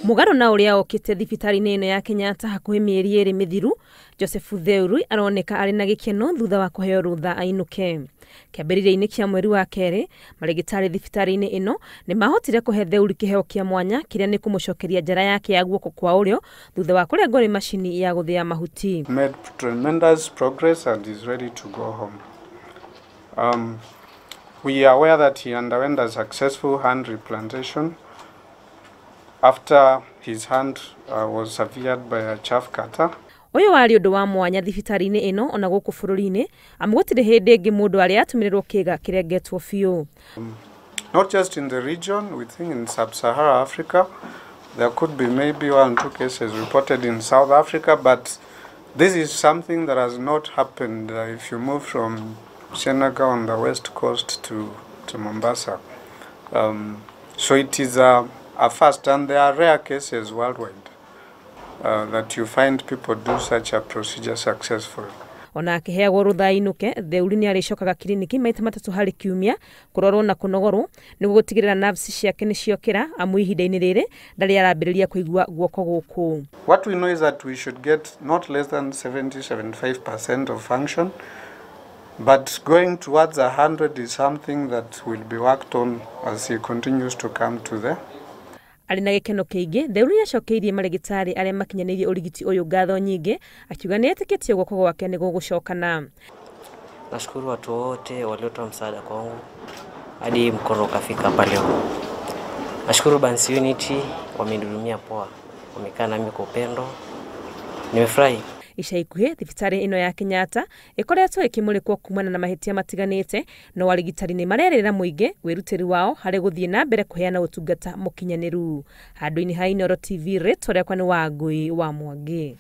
Mugaro na uria okite thibitari-ini ino ya Kenyatta hakuhi mieri iri mithiru, Joseph Thutha aroneka ari na gikeno thutha wa kuheo rutha ainuke. Kiambiriria-ini kia mweri wa keeri, marigitari thibitari-ini ino ni mahotire kuhe Thutha kiheo kia mwanya kiria ni kumucokeria njara yake ya guoko kwa urio thutha wa kurengwo ni mashini ya guthia mahuti. Made tremendous progress and is ready to go home. We are aware that he underwent a successful hand replantation after his hand was severed by a chaff cutter. Oyo wari undu wa mwanya thibitari-ini ino ona guku bururi-ini amugutire hindi ingi mundu ari atumirirwo kiga kirengetwo fiu. Not just in the region, we think in sub-Sahara Africa. There could be maybe 1 or 2 cases reported in South Africa, but this is something that has not happened if you move from Senegal on the west coast to Mombasa. So it is a first, and there are rare cases worldwide that you find people do such a procedure successfully. Ona akiheagwo rutha ainuke, Thutha ni aricokaga kiriniki maita matatu hari kiumia kurorwo na kunogorwo niguo gutigirira nerves ciake ni ciokira amu ihinda-ini riri ndari arambiriria kuigua guoko guku. What we know is that we should get not less than 70-75% of function, but going towards 100 is something that will be worked on as he continues to come to the. Ari na gikeno kiingi, Thutha ni acokeirie marigitari aria makinyanirie urigiti uyu ngatho nyingi akiuga ni etikitie guoko gwake ni gugucokana. Nashukuru watu wote waliotoa msaada kwangu hadi mkono ukafika hapa leo. Nashukuru Bansi Unity wamenihudumia poa, wamekaa nami kwa upendo. Nimefurahi. Ica ikuhi thibitari ino ya Kenyatta ikoretwo ikimulikwo kumana na mahitia matiganite no warigitari ni marerera muingi wirutiri wao hari guthie na mbere kuheana utungata mukinyaniru. Handu-ini ha Inooro TV ritwa riakwa ni Wangui wa Mwanake.